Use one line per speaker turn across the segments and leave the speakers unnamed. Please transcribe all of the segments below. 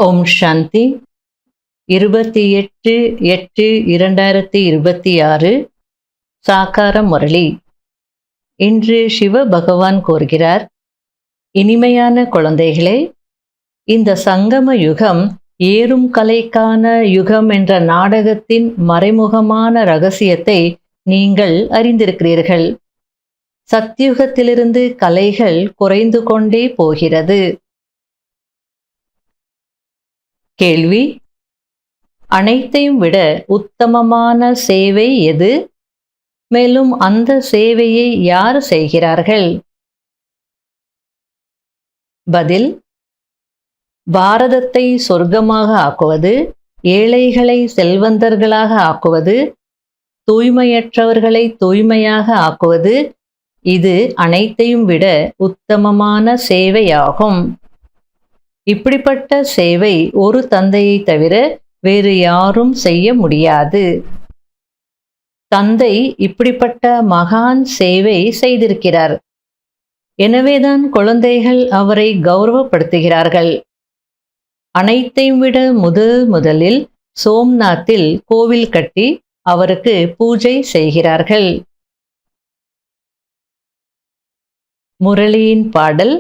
ஓம் சாந்தி 28/8/2026 சாக்கார முரளி. இன்று சிவ பகவான் கூறுகிறார், இனிமையான குழந்தைகளே, இந்த சங்கம யுகம் ஏறும் கலைக்கான யுகம் என்ற நாடகத்தின் மறைமுகமான ரகசியத்தை நீங்கள் அறிந்திருக்கிறீர்கள். சத்யுகத்திலிருந்து கலைகள் குறைந்து கொண்டே போகிறது. கேள்வி: அனைத்தையும் விட உத்தமமான சேவை எது? மேலும் அந்த சேவையை யார் செய்கிறார்கள்? பதில்: பாரதத்தை சொர்க்கமாக ஆக்குவது, ஏழைகளை செல்வந்தர்களாக ஆக்குவது, தூய்மையற்றவர்களை தூய்மையாக ஆக்குவது, இது அனைத்தையும் விட உத்தமமான சேவையாகும். இப்படிப்பட்ட சேவை ஒரு தந்தையை தவிர வேறு யாரும் செய்ய முடியாது. தந்தை இப்படிப்பட்ட மகான் சேவை செய்திருக்கிறார். எனவேதான் குழந்தைகள் அவரை கௌரவப்படுத்துகிறார்கள். அனைத்தையும் விட முதலில் சோம்நாத்தில் கோவில் கட்டி அவருக்கு பூஜை செய்கிறார்கள். முரளியின் பாடல்: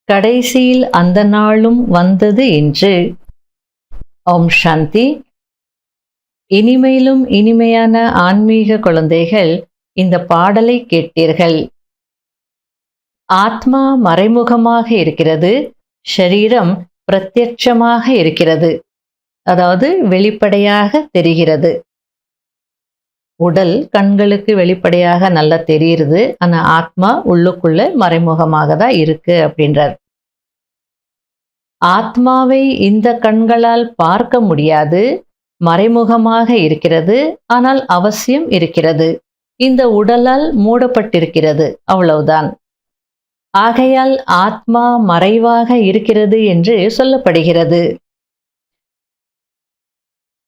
கடைசியில் அந்த நாளும் வந்தது என்று. ஓம் சாந்தி. இனிமையிலும் இனிமையான ஆன்மீக குழந்தைகள், இந்த பாடலை கேட்டீர்கள். ஆத்மா மறைமுகமாக இருக்கிறது, ஷரீரம் பிரத்யட்சமாக இருக்கிறது, அதாவது வெளிப்படையாக தெரிகிறது. உடல் கண்களுக்கு வெளிப்படையாக நல்லா தெரியுது, ஆனா ஆத்மா உள்ளுக்குள்ள மறைமுகமாக தான் இருக்கு அப்படின்றார். ஆத்மாவை இந்த கண்களால் பார்க்க முடியாது, மறைமுகமாக இருக்கிறது, ஆனால் அவசியம் இருக்கிறது. இந்த உடலால் மூடப்பட்டிருக்கிறது, அவ்வளவுதான். ஆகையால் ஆத்மா மறைவாக இருக்கிறது என்று சொல்லப்படுகிறது.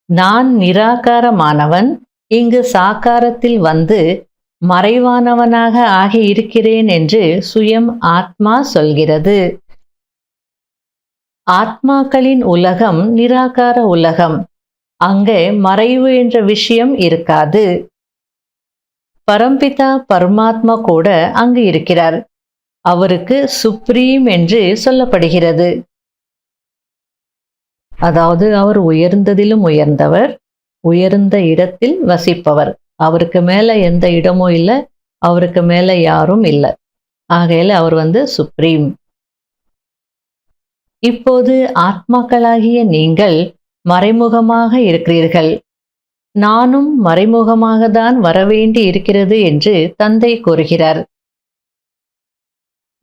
நான் நிராகாரமானவன் இங்கு சாக்காரத்தில் வந்து மறைவானவனாக ஆகி இருக்கிறேன் என்று சுயம் ஆத்மா சொல்கிறது. ஆத்மாக்களின் உலகம் நிராகார உலகம். அங்கே மறைவு என்ற விஷயம் இருக்காது. பரம்பிதா பரமாத்மா கூட அங்கு இருக்கிறார். அவருக்கு சுப்ரீம் என்று சொல்லப்படுகிறது. அதாவது அவர் உயர்ந்ததிலும் உயர்ந்தவர், உயர்ந்த இடத்தில் வசிப்பவர். அவருக்கு மேல எந்த இடமும் இல்லை, அவருக்கு மேல யாரும் இல்லை. ஆகையில அவர் சுப்ரீம். இப்போது ஆத்மாக்களாகிய நீங்கள் மறைமுகமாக இருக்கிறீர்கள். நானும் மறைமுகமாக தான் வரவேண்டி இருக்கிறது என்று தந்தை கூறுகிறார்.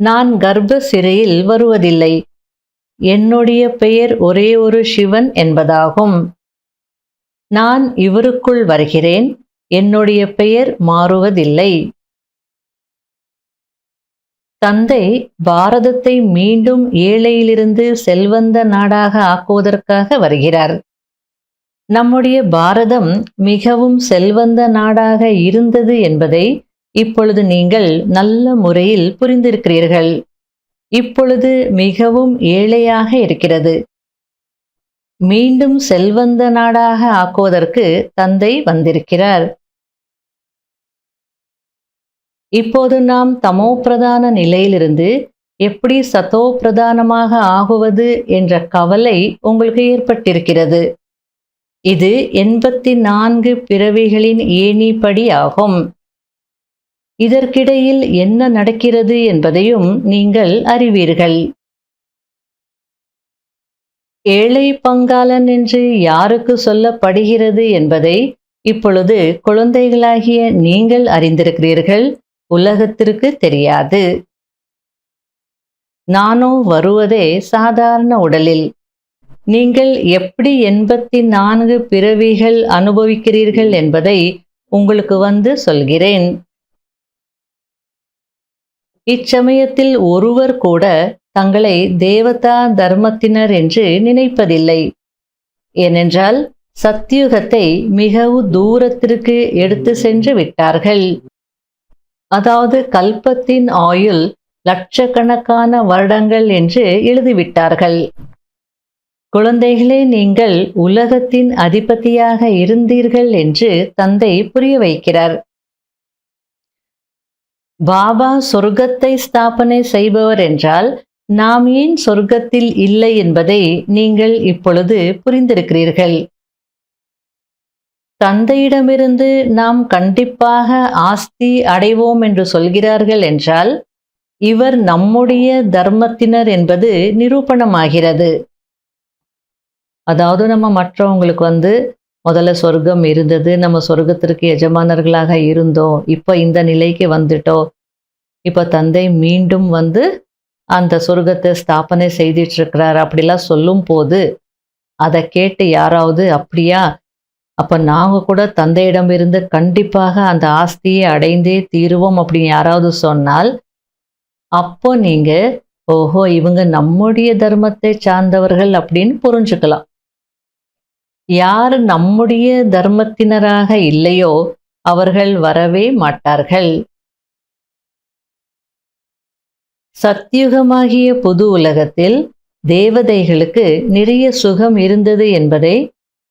நான் கர்ப்ப சிறையில் வருவதில்லை. என்னுடைய பெயர் ஒரே ஒரு சிவன் என்பதாகும். நான் இவருக்குள் வருகிறேன். என்னுடைய பெயர் மாறுவதில்லை. தந்தை பாரதத்தை மீண்டும் ஏழையிலிருந்து செல்வந்த நாடாக ஆக்குவதற்காக வருகிறார். நம்முடைய பாரதம் மிகவும் செல்வந்த நாடாக இருந்தது என்பதை இப்பொழுது நீங்கள் நல்ல முறையில் புரிந்திருக்கிறீர்கள். இப்பொழுது மிகவும் ஏழையாக இருக்கிறது. மீண்டும் செல்வந்த நாடாக ஆக்குவதற்கு தந்தை வந்திருக்கிறார். இப்போது நாம் தமோ பிரதான நிலையிலிருந்து எப்படி சதோ பிரதானமாக ஆகுவது என்ற கவலை உங்களுக்கு ஏற்பட்டிருக்கிறது. இது 84 பிறவிகளின் ஏணிப்படி ஆகும். இதற்கிடையில் என்ன நடக்கிறது என்பதையும் நீங்கள் அறிவீர்கள். ஏழை பங்காளன் என்று யாருக்கு சொல்லப்படுகிறது என்பதை இப்பொழுது குழந்தைகளாகிய நீங்கள் அறிந்திருக்கிறீர்கள். உலகத்திற்கு தெரியாது. நானோ வருவதே சாதாரண உடலில். நீங்கள் எப்படி 84 பிறவிகள் அனுபவிக்கிறீர்கள் என்பதை உங்களுக்கு சொல்கிறேன். இச்சமயத்தில் ஒருவர் கூட தங்களை தேவதா தர்மத்தினர் என்று நினைப்பதில்லை. ஏனென்றால் சத்யுகத்தை மிகவும் தூரத்திற்கு எடுத்து சென்று விட்டார்கள். அதாவது கல்பத்தின் ஆயுள் லட்சக்கணக்கான வருடங்கள் என்று எழுதிவிட்டார்கள். குழந்தைகளே, நீங்கள் உலகத்தின் அதிபதியாக இருந்தீர்கள் என்று தந்தை புரிய வைக்கிறார். பாபா சொர்க்கத்தை ஸ்தாபனை செய்பவர் என்றால் நாம் ஏன் சொர்க்கத்தில் இல்லை என்பதை நீங்கள் இப்பொழுது புரிந்திருக்கிறீர்கள். தந்தையிடமிருந்து நாம் கண்டிப்பாக ஆஸ்தி அடைவோம் என்று சொல்கிறார்கள் என்றால் இவர் நம்முடைய தர்மத்தினர் என்பது நிரூபணமாகிறது. அதாவது நம்ம மற்றவங்களுக்கு முதல்ல சொர்க்கம் இருந்தது, நம்ம சொர்க்கத்திற்கு எஜமானர்களாக இருந்தோம், இப்போ இந்த நிலைக்கு வந்துட்டோம், இப்போ தந்தை மீண்டும் அந்த சொர்க்கத்தை ஸ்தாபனை செய்துட்டு இருக்கிறார் அப்படிலாம் சொல்லும் போது அதை கேட்டு யாராவது அப்படியா, அப்போ நாங்கள் கூட தந்தையிடமிருந்து கண்டிப்பாக அந்த ஆஸ்தியை அடைந்தே தீருவோம் அப்படின்னு யாராவது சொன்னால் அப்போ நீங்க ஓஹோ இவங்க நம்முடைய தர்மத்தை சார்ந்தவர்கள் அப்படின்னு புரிஞ்சுக்கலாம். யார் நம்முடைய தர்மத்தினராக இல்லையோ அவர்கள் வரவே மாட்டார்கள். சத்யுகமாகிய புது உலகத்தில் தேவதைகளுக்கு நிறைய சுகம் இருந்தது என்பதை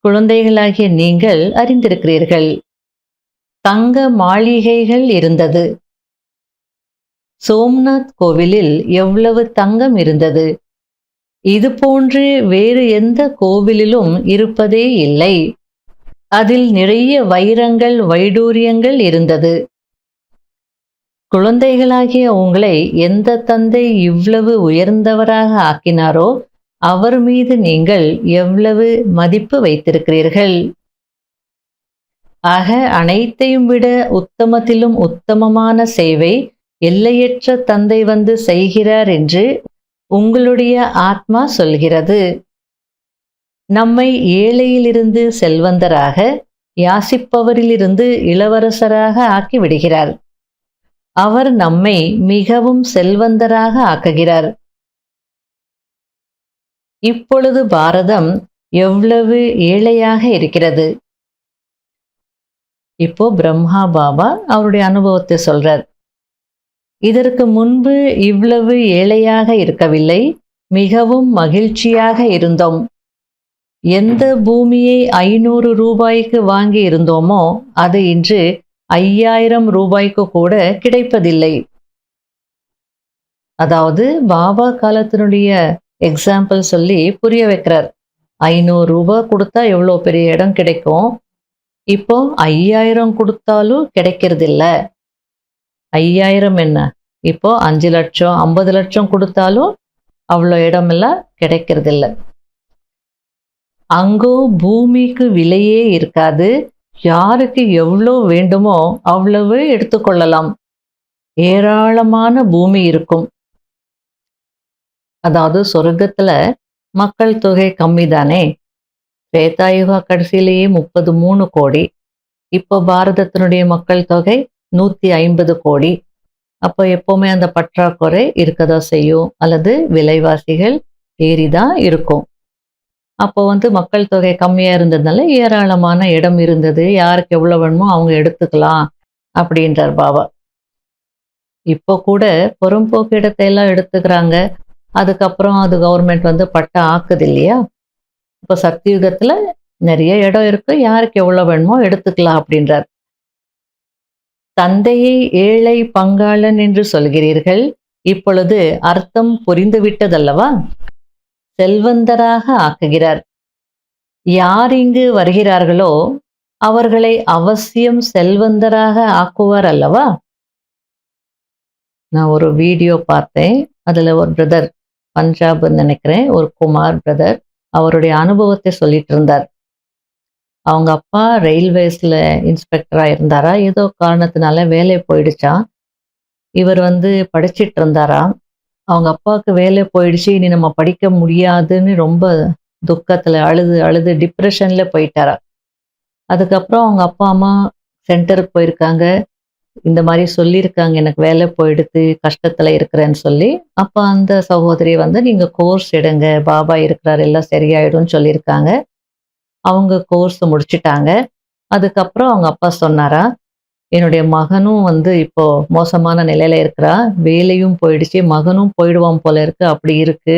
குழந்தைகளாகிய நீங்கள் அறிந்திருக்கிறீர்கள். தங்க மாளிகைகள் இருந்தது. சோம்நாத் கோவிலில் எவ்வளவு தங்கம் இருந்தது. இது போன்று வேறு எந்த கோவிலிலும் இருப்பதே இல்லை. அதில் நிறைய வைரங்கள் வைடூரியங்கள் இருந்தது. குழந்தைகளாகிய உங்களை எந்த தந்தை இவ்வளவு உயர்ந்தவராக ஆக்கினாரோ அவர் மீது நீங்கள் எவ்வளவு மதிப்பு வைத்திருக்கிறீர்கள். ஆக அனைத்தையும் விட உத்தமத்திலும் உத்தமமான சேவை எல்லையற்ற தந்தை செய்கிறார் என்று உங்களுடைய ஆத்மா சொல்கிறது. நம்மை ஏழையிலிருந்து செல்வந்தராக, யாசிப்பவரிலிருந்து இளவரசராக ஆக்கிவிடுகிறார். அவர் நம்மை மிகவும் செல்வந்தராக ஆக்குகிறார். இப்பொழுது பாரதம் எவ்வளவு ஏழையாக இருக்கிறது. இப்போ பிரம்மா பாபா அவருடைய அனுபவத்தை சொல்றார். இதற்கு முன்பு இவ்வளவு ஏழையாக இருக்கவில்லை, மிகவும் மகிழ்ச்சியாக இருந்தோம். எந்த பூமியை 500 ரூபாய்க்கு வாங்கி இருந்தோமோ அது இன்று 5000 ரூபாய்க்கு கூட கிடைப்பதில்லை. அதாவது பாபா காலத்தினுடைய எக்ஸாம்பிள் சொல்லி புரிய வைக்கிறார். 500 ரூபாய் கொடுத்தா எவ்வளோ பெரிய இடம் கிடைக்கும், இப்போ 5000 கொடுத்தாலும் கிடைக்கிறதில்ல. 5000 என்ன, இப்போ 5 லட்சம் 50 லட்சம் கொடுத்தாலும் அவ்வளோ இடமெல்லாம் கிடைக்கிறதில்ல. அங்கோ பூமிக்கு விலையே இருக்காது. யாருக்கு எவ்வளோ வேண்டுமோ அவ்வளவு எடுத்துக்கொள்ளலாம். ஏராளமான பூமி இருக்கும். அதாவது சொர்க்கத்துல மக்கள் தொகை கம்மி தானே. திரேதாயுக கடைசியிலேயே 33 கோடி. இப்போ பாரதத்தினுடைய மக்கள் தொகை 150 கோடி. அப்போ எப்பவுமே அந்த பற்றாக்குறை இருக்கதான் செய்யும், அல்லது விலைவாசிகள் ஏறிதான் இருக்கும். அப்போ மக்கள் தொகை கம்மியா இருந்ததுனால ஏராளமான இடம் இருந்தது, யாருக்கு எவ்வளவு வேணுமோ அவங்க எடுத்துக்கலாம் அப்படின்றார் பாபா. இப்போ கூட புறம்போக்கு இடத்தை எல்லாம் எடுத்துக்கிறாங்க. அதுக்கப்புறம் அது கவர்மெண்ட் பட்டா ஆக்குது இல்லையா. இப்போ சத்தியுகத்துல நிறைய இடம் இருக்கு, யாருக்கு எவ்வளவு வேணுமோ எடுத்துக்கலாம் அப்படின்றார். தந்தையை ஏழை பங்காளன் என்று சொல்கிறீர்கள். இப்பொழுது அர்த்தம் புரிந்துவிட்டதல்லவா? செல்வந்தராக ஆக்குகிறார். யார் இங்கு வருகிறார்களோ அவர்களை அவசியம் செல்வந்தராக ஆக்குவார் அல்லவா? நான் ஒரு வீடியோ பார்த்தேன். அதுல ஒரு பிரதர், பஞ்சாப் நினைக்கிறேன், ஒரு குமார் பிரதர், அவருடைய அனுபவத்தை சொல்லிட்டு இருந்தார். அவங்க அப்பா ரயில்வேஸ்ல இன்ஸ்பெக்டரா இருந்தாரா, ஏதோ காரணத்தினால வேலை போயிடுச்சா. இவர் படிச்சிட்டு இருந்தாராம். அவங்க அப்பாவுக்கு வேலை போயிடுச்சு, இனி நம்ம படிக்க முடியாதுன்னு ரொம்ப துக்கத்துல அழுது அழுது டிப்ரெஷன்ல போயிட்டாரா. அதுக்கப்புறம் அவங்க அப்பா அம்மா சென்டருக்கு போயிருக்காங்க. இந்த மாதிரி சொல்லியிருக்காங்க, எனக்கு வேலை போயிடுது, கஷ்டத்துல இருக்கிறேன்னு சொல்லி. அப்ப அந்த சகோதரி நீங்க கோர்ஸ் எடுங்க, பாபா இருக்கிறார், எல்லாம் சரியாயிடும்னு சொல்லியிருக்காங்க. அவங்க கோர்ஸ் முடிச்சிட்டாங்க. அதுக்கப்புறம் அவங்க அப்பா சொன்னாரா, என்னுடைய மகனும் இப்போ மோசமான நிலையில இருக்கிறா, வேலையும் போயிடுச்சு, மகனும் போயிடுவான் போல இருக்கு, அப்படி இருக்கு.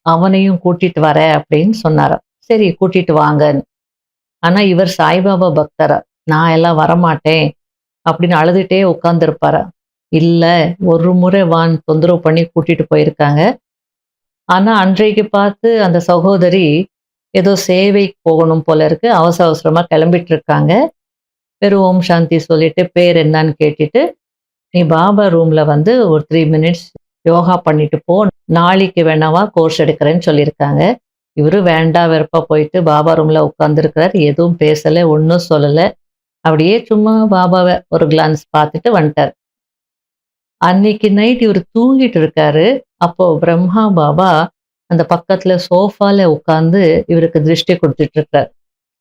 அவனையும் கூட்டிட்டு வரேன் அப்படின்னு சொன்னாராம். சரி கூட்டிட்டு வாங்கன்னு. ஆனா இவர் சாய்பாபா பக்தரா, நான் எல்லாம் வரமாட்டேன் அப்படின்னு அழுதுட்டே உட்கார்ந்துருப்பாரா. இல்ல, ஒரு முறை வான்னு தொந்தரவு பண்ணி கூட்டிட்டு போயிருக்காங்க. ஆனா அன்றைக்கு பார்த்து அந்த சகோதரி ஏதோ சேவைக்கு போகணும் போல இருக்கு. அவசர அவசரமா கிளம்பிட்டு இருக்காங்க. வெறும் ஓம் சாந்தி சொல்லிட்டு பேர் என்னன்னு கேட்டுட்டு, நீ பாபா ரூம்ல வந்து ஒரு 3 மினிட்ஸ் யோகா பண்ணிட்டு போ. நாளைக்கு வேணாவா கோர்ஸ் எடுக்கிறேன்னு சொல்லியிருக்காங்க. இவரு வேண்டா வெறுப்பா போயிட்டு பாபா ரூம்ல உட்கார்ந்துருக்கிறார். எதுவும் பேசல, ஒண்ணும் சொல்லல. அப்படியே சும்மா பாபாவ ஒரு கிளான்ஸ் பார்த்துட்டு வந்துட்டார். அன்னைக்கு நைட் இவரு தூங்கிட்டு இருக்காரு. அப்போ பிரம்மா பாபா அந்த பக்கத்துல சோஃபால உட்கார்ந்து இவருக்கு திருஷ்டி குடுத்துட்டு இருக்கார்.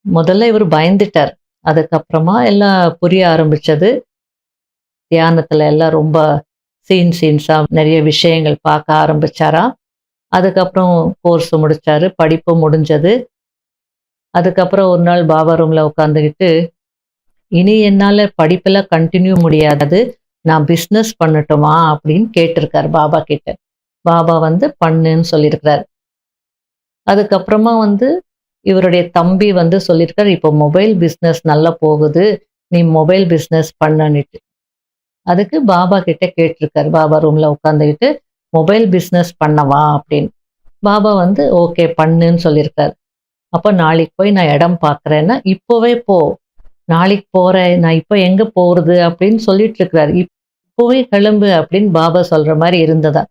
முதல்ல இவரு பயந்துட்டார். அதுக்கப்புறமா எல்லாம் புரிய ஆரம்பிச்சது. தியானத்துல எல்லாம் ரொம்ப சீன்ஸா நிறைய விஷயங்கள் பார்க்க ஆரம்பிச்சாராம். அதுக்கப்புறம் கோர்ஸ் முடிச்சாரு. படிப்பு முடிஞ்சது. அதுக்கப்புறம் ஒரு நாள் பாபா ரூம்ல உட்காந்துக்கிட்டு, இனி என்னால படிப்புல கண்டினியூ முடியாது. நான் பிசினஸ் பண்ணட்டுமா அப்படின்னு கேட்டிருக்காரு பாபா கிட்ட. பாபா வந்து பண்ணுன்னு சொல்லியிருக்கிறார். அதுக்கப்புறமா வந்து இவருடைய தம்பி வந்து சொல்லியிருக்காரு, இப்போ மொபைல் பிசினஸ் நல்லா போகுது. நீ மொபைல் பிசினஸ் பண்ணுன்னுட்டு. அதுக்கு பாபா கிட்ட கேட்டிருக்காரு. பாபா ரூம்ல உட்காந்துக்கிட்டு மொபைல் பிசினஸ் பண்ணவா அப்படின்னு. பாபா வந்து ஓகே பண்ணுன்னு சொல்லியிருக்காரு. அப்ப நாளைக்கு போய் நான் இடம் பார்க்குறேன்னா, இப்போவே போ. நாளைக்கு போறேன். நான் இப்போ எங்க போறது அப்படின்னு சொல்லிட்டு இருக்கிறாரு. இப்போவே கிளம்பு அப்படின்னு பாபா சொல்ற மாதிரி இருந்ததா.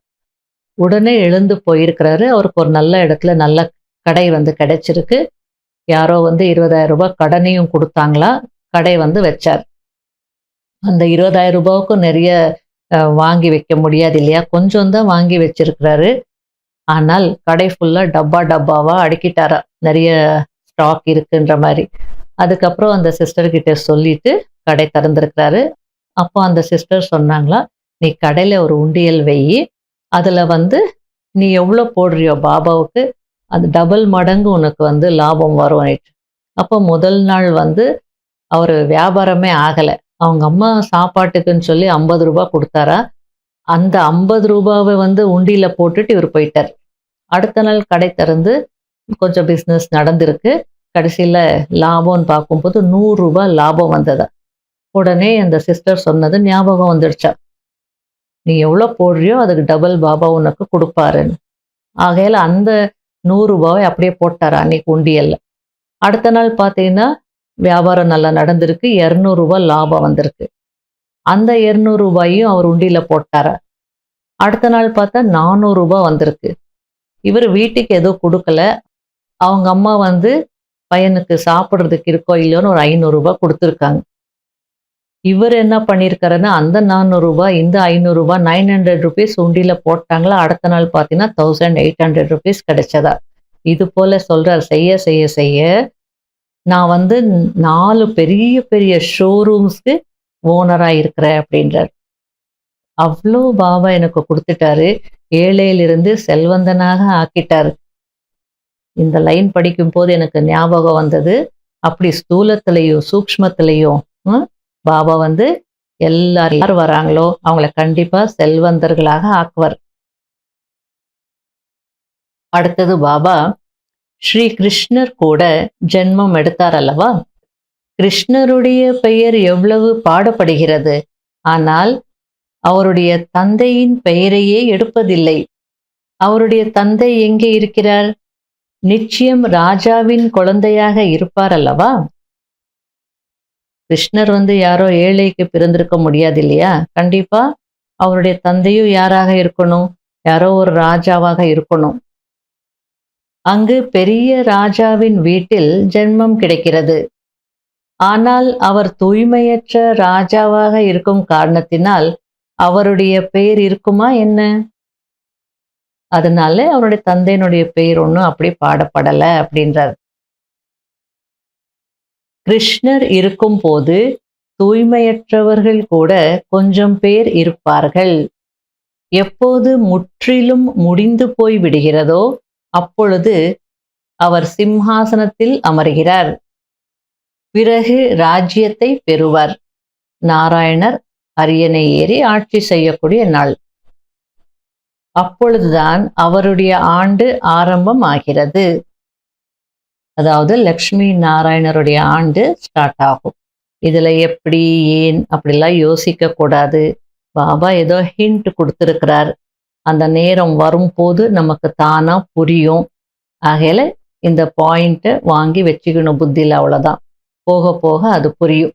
உடனே எழுந்து போயிருக்கிறாரு. அவருக்கு ஒரு நல்ல இடத்துல நல்ல கடை வந்து கிடைச்சிருக்கு. யாரோ வந்து ரூ. 20,000 கடனையும் குடுத்தாங்களா. கடை வந்து வச்சார். அந்த ரூ. 20,000க்கும் நிறைய வாங்கி வைக்க முடியாது இல்லையா? கொஞ்சம் தான் வாங்கி வச்சிருக்கிறாரு. ஆனால் கடை ஃபுல்லா டப்பா டப்பாவா அடுக்கிட்டாராம். நிறைய ஸ்டாக் இருக்குன்ற மாரி. அதுக்கப்புறம் அந்த சிஸ்டர் கிட்ட சொல்லிட்டு கடை திறந்திருக்கிறாரு. அப்போ அந்த சிஸ்டர் சொன்னாங்களா, "நீ கடையில ஒரு உண்டியல் வையி. அதுல வந்து நீ எவ்வளோ போடுறியோ பாபாவுக்கு, அது டபுள் மடங்கு உனக்கு வந்து லாபம் வரும்." அப்போ முதல் நாள் வந்து அவரு வியாபாரமே ஆகல. அவங்க அம்மா சாப்பாட்டுக்குன்னு சொல்லி ரூ. 50 குடுத்தாரா. அந்த ரூ. 50 வந்து உண்டியல்ல போட்டுட்டு இவரு போயிட்டார். அடுத்த நாள் கடை திறந்து கொஞ்சம் பிசினஸ் நடந்திருக்கு. கடைசியில லாபம்னு பார்க்கும்போது ரூ. 100 லாபம் வந்ததா. உடனே அந்த சிஸ்டர் சொன்னது ஞாபகம் வந்துடுச்சா. நீ எவ்வளோ போடுறியோ அதுக்கு டபுள் பாபா உனக்கு குடுப்பாருன்னு. ஆகையால அந்த ரூ. 100 அப்படியே போட்டாரா அன்னைக்கு உண்டியல்ல. அடுத்த நாள் பார்த்தீங்கன்னா, வியாபாரம் நல்லா நடந்திருக்கு. ரூ. 200 லாபம் வந்திருக்கு. அந்த ரூ. 200யும் அவர் உண்டியல்ல போட்டாரா. அடுத்த நாள் பார்த்தா ரூ. 400 வந்திருக்கு. இவரு வீட்டுக்கு எதுவும் குடுக்கல. அவங்க அம்மா வந்து பையனுக்கு சாப்பிடுறதுக்கு இருக்கோ இல்லையோன்னு ஒரு ரூ. 500 குடுத்துருக்காங்க. இவரு என்ன பண்ணியிருக்காருன்னா, அந்த ரூ. 400 இந்த ரூ. 500 ₹900 உண்டியல்ல போட்டாங்களா. அடுத்த நாள் பார்த்தீங்கன்னா, ₹1800 கிடைச்சதா. இது போல சொல்றார். செய்ய செய்ய செய்ய நான் வந்து 4 பெரிய பெரிய ஷோரூம்ஸ்க்கு ஓனரா இருக்கிறேன் அப்படின்றார். அவ்ளோ பாபா எனக்கு குடுத்துட்டாரு. ஏழையிலிருந்து செல்வந்தனாக ஆக்கிட்டாரு. இந்த லைன் படிக்கும்போது எனக்கு ஞாபகம் வந்தது. அப்படி ஸ்தூலத்திலயும், சூக்ஷ்மத்திலயும் பாபா வந்து யார் வராங்களோ அவங்கள கண்டிப்பா செல்வந்தர்களாக ஆக்குவார். அடுத்தது பாபா ஸ்ரீ கிருஷ்ணர் கூட ஜென்மம் எடுத்தார் அல்லவா. கிருஷ்ணருடைய பெயர் எவ்வளவு பாடப்படுகிறது. ஆனால் அவருடைய தந்தையின் பெயரையே எடுப்பதில்லை. அவருடைய தந்தை எங்கே இருக்கிறார்? நிச்சயம் ராஜாவின் குழந்தையாக இருப்பார் அல்லவா. கிருஷ்ணர் வந்து யாரோ ஏழைக்கு பிறந்திருக்க முடியாது இல்லையா. கண்டிப்பா அவருடைய தந்தையும் யாராக இருக்கணும்? யாரோ ஒரு ராஜாவாக இருக்கணும். அங்கு பெரிய ராஜாவின் வீட்டில் ஜென்மம் கிடைக்கிறது. ஆனால் அவர் தூய்மையற்ற ராஜாவாக இருக்கும் காரணத்தினால் அவருடைய பெயர் இருக்குமா என்ன? அதனால அவருடைய தந்தையினுடைய பெயர் ஒன்றும் அப்படி பாடப்படல அப்படின்றார். கிருஷ்ணர் இருக்கும் போது தூய்மையற்றவர்கள் கூட கொஞ்சம் பேர் இருப்பார்கள். எப்போது முற்றிலும் முடிந்து போய் விடுகிறதோ அப்பொழுது அவர் சிம்ஹாசனத்தில் அமர்கிறார். பிறகு ராஜ்யத்தை பெறுவார். நாராயணர் அரியணை ஏறி ஆட்சி செய்யக்கூடிய நாள். அப்பொழுதுதான் அவருடைய ஆண்டு ஆரம்பம் ஆகிறது. அதாவது லக்ஷ்மி நாராயணருடைய ஆண்டு ஸ்டார்ட் ஆகும். இதுல எப்படி, ஏன் அப்படிலாம் யோசிக்க கூடாது. பாபா ஏதோ ஹிண்ட் கொடுத்துருக்கிறார். அந்த நேரம் வரும்போது நமக்கு தானா புரியும். ஆகையில இந்த பாயிண்ட்டை வாங்கி வச்சுக்கணும் புத்தியில், அவ்வளோதான். போக போக அது புரியும்.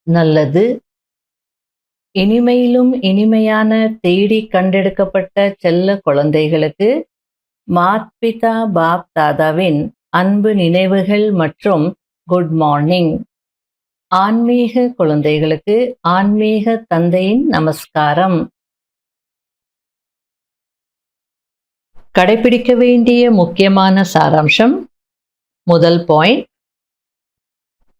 நல்லது. இனிமையிலும் இனிமையான தேடி கண்டெடுக்கப்பட்ட செல்ல குழந்தைகளுக்கு மாத்பிதா பாப் தாதாவின் அன்பு நினைவுகள் மற்றும் குட் மார்னிங். ஆன்மீக குழந்தைகளுக்கு ஆன்மீக தந்தையின் நமஸ்காரம். கடைபிடிக்க வேண்டிய முக்கியமான சாராம்சம். முதல் பாயிண்ட்,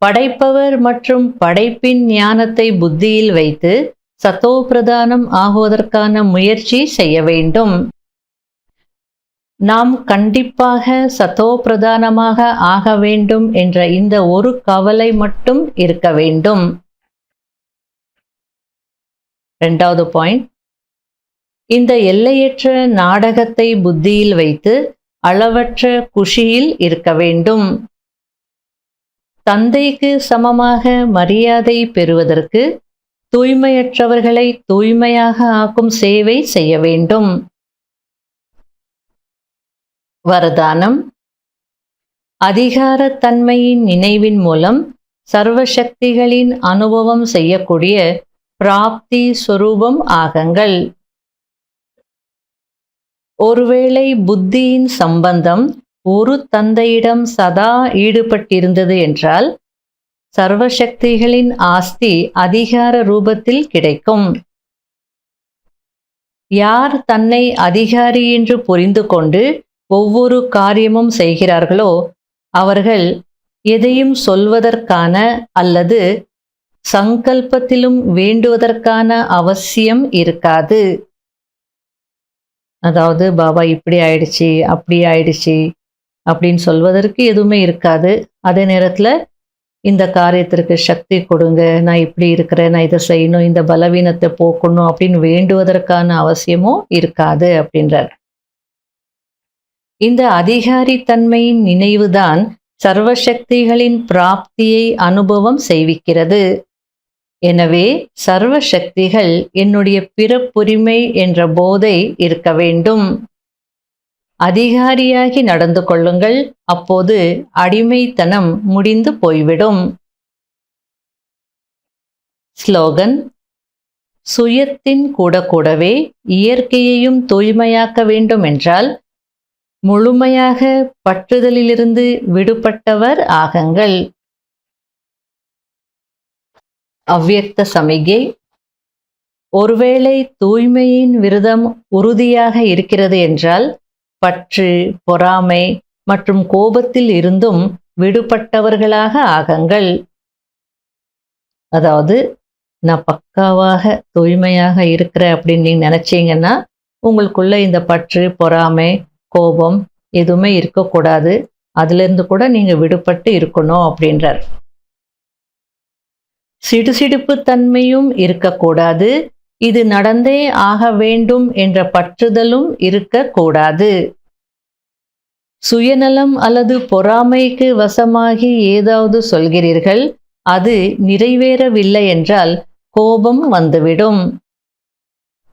படைப்பவர் மற்றும் படைப்பின் ஞானத்தை புத்தியில் வைத்து சத்தோ பிரதானம் ஆகுவதற்கான முயற்சி செய்ய வேண்டும். நாம் கண்டிப்பாக சத்தோ பிரதானமாக ஆக வேண்டும் என்ற இந்த ஒரு கவலை மட்டும் இருக்க வேண்டும். இரண்டாவது பாயிண்ட், இந்த எல்லையற்ற நாடகத்தை புத்தியில் வைத்து அளவற்ற குஷியில் இருக்க வேண்டும். தந்தைக்கு சமமாக மரியாதை பெறுவதற்கு தூய்மையற்றவர்களை தூய்மையாக ஆக்கும் சேவை செய்ய வேண்டும். வரதானம், அதிகாரத்தன்மையின் நினைவின் மூலம் சர்வசக்திகளின் அனுபவம் செய்யக்கூடிய பிராப்தி சொரூபம் ஆகுங்கள். ஒருவேளை புத்தியின் சம்பந்தம் ஒரு தந்தையிடம் சதா ஈடுபட்டிருந்தது என்றால் சர்வசக்திகளின் ஆஸ்தி அதிகார ரூபத்தில் கிடைக்கும். யார் தன்னை அதிகாரி என்று புரிந்து கொண்டு ஒவ்வொரு காரியமும் செய்கிறார்களோ அவர்கள் எதையும் சொல்வதற்கான அல்லது சங்கல்பத்திலும் வேண்டுவதற்கான அவசியம் இருக்காது. அதாவது பாபா இப்படி ஆயிடுச்சு, அப்படி ஆயிடுச்சு அப்படின்னு சொல்வதற்கு எதுவுமே இருக்காது. அதே நேரத்தில் இந்த காரியத்திற்கு சக்தி கொடுங்க, நான் இப்படி இருக்கிறேன், நான் இதை செய்யணும், இந்த பலவீனத்தை போக்கணும் அப்படின்னு வேண்டுவதற்கான அவசியமும் இருக்காது அப்படின்றார். இந்த அதிகாரித்தன்மையின் நினைவுதான் சர்வசக்திகளின் பிராப்தியை அனுபவம் செய்விக்கிறது. எனவே சர்வசக்திகள் என்னுடைய பிறப்புரிமை என்ற போதை இருக்க வேண்டும். அதிகாரியாகி நடந்து கொள்ளுங்கள், அப்போது அடிமைத்தனம் முடிந்து போய்விடும். ஸ்லோகன், சுயத்தின் கூடவே இயற்கையையும் தூய்மையாக்க வேண்டும் என்றால் முழுமையாக பற்றுதலிலிருந்து விடுபட்டவர் ஆகுங்கள். அவ்யக்த சமிகை, ஒருவேளை தூய்மையின் விரதம் உறுதியாக இருக்கிறது என்றால் பற்று, பொறாமை மற்றும் கோபத்தில் இருந்தும் விடுபட்டவர்களாக ஆகுங்கள். அதாவது நான் பக்காவாக தூய்மையாக இருக்கிறேன் அப்படின்னு நீங்க நினைச்சீங்கன்னா உங்களுக்குள்ள இந்த பற்று, பொறாமை, கோபம் எதுவுமே இருக்கக்கூடாது. அதிலிருந்து கூட நீங்க விடுபட்டு இருக்கணும் அப்படின்றார். சிடுசிடுப்பு தன்மையும் இருக்கக்கூடாது. இது நடந்தே ஆக வேண்டும் என்ற பற்றுதலும் இருக்கக்கூடாது. சுயநலம் அல்லது பொறாமைக்கு வசமாகி ஏதாவது சொல்கிறீர்கள், அது நிறைவேறவில்லை என்றால் கோபம் வந்துவிடும்.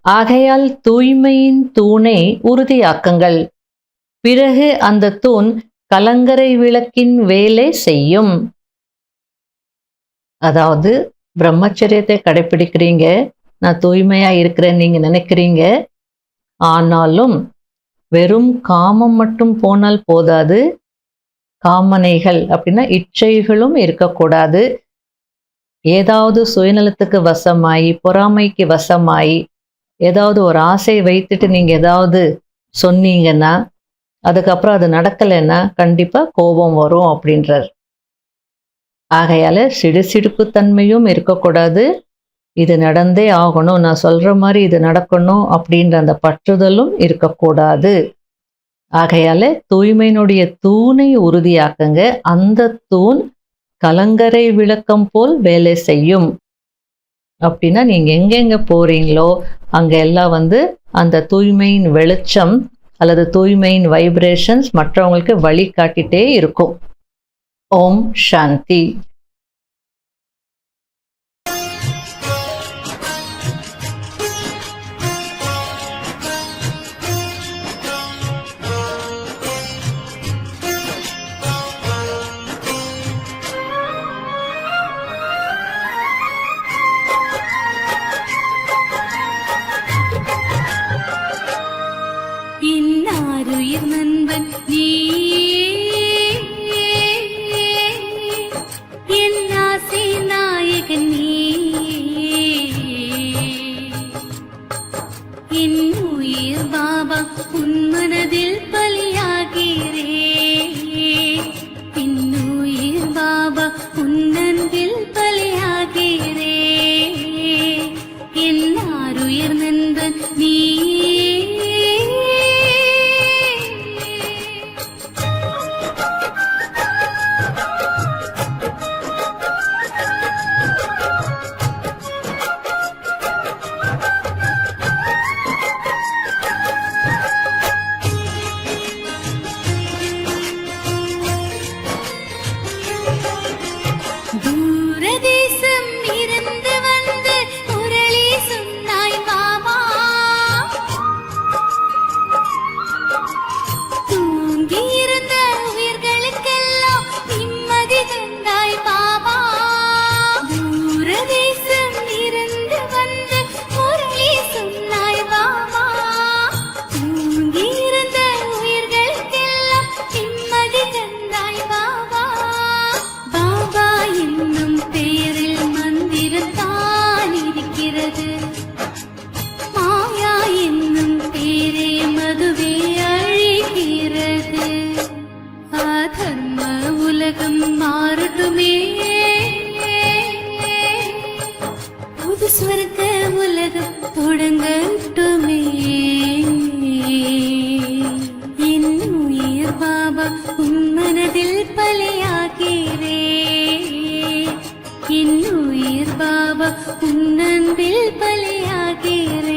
ஆகையால் தூய்மையின் தூணை உறுதியாக்குங்கள். பிறகு அந்த தூண் கலங்கரை விளக்கின் வேலை செய்யும். அதாவது பிரம்மச்சரியத்தை கடைபிடிக்கிறீங்க, நான் தூய்மையா இருக்கிறேன் நீங்க நினைக்கிறீங்க. ஆனாலும் வெறும் காமம் மட்டும் போனால் போதாது. காமனைகள் அப்படின்னா இச்சைகளும் இருக்கக்கூடாது. ஏதாவது சுயநலத்துக்கு வசமாயி, பொறாமைக்கு வசமாயி, ஏதாவது ஒரு ஆசை வைத்துட்டு நீங்க ஏதாவது சொன்னீங்கன்னா அதுக்கப்புறம் அது நடக்கலைன்னா கண்டிப்பா கோபம் வரும் அப்படின்றார். ஆகையால சிடுசிடுப்பு தன்மையும் இருக்கக்கூடாது. இது நடந்தே ஆகணும், நான் சொல்ற மாதிரி இது நடக்கணும் அப்படின்ற அந்த பற்றுதலும் இருக்கக்கூடாது. ஆகையால தூய்மையினுடைய தூணை உறுதியாக்குங்க. அந்த தூண் கலங்கரை விளக்கம் போல் வேலை செய்யும். அப்படின்னா நீங்கள் எங்கெங்கே போகிறீங்களோ அங்கே எல்லாம் வந்து அந்த தூய்மையின் வெளிச்சம் அல்லது தூய்மையின் வைப்ரேஷன்ஸ் மற்றவங்களுக்கு வழிகாட்டிட்டே இருக்கும். ஓம் சாந்தி.
இன்னாருயிர் நண்பன் நீ, என் ஆசை நாயகன் நீ, என் உயிர் பாபா உன் மனதில் பலியாகிறே, என் உயிர் பாபா உன் அன்பில் பலியாகிறே, என்னாருயிர் நண்பன் நீ. தூரதேசம் இருந்து வந்து முரளி சொன்னாய் பாபா, தூங்கியிருந்த உயிர்களுக்கெல்லாம் நிம்மதி தந்தாய் பாபா. தூரதேசம் இருந்து வந்து முரளி சொன்னாய் பாபா, தூங்கியிருந்த உயிர்களுக்கெல்லாம் நிம்மதி தந்தாய் பாபா. பாபா என்னும் பெயரில் மந்திரத்தான் இருக்கிறது, மாயா என்னும் பேரே மதுவே அழிகிறது. அதர்ம உலகம் மாறட்டுமே, புது ஸ்வர்க்க உலகம் தொடங்கட்டுமே. என் உயிர் பாபா உன் மனதில் பலியாகிறே, என் உயிர் பாபா உன் அன்பில் பலியாகிறே.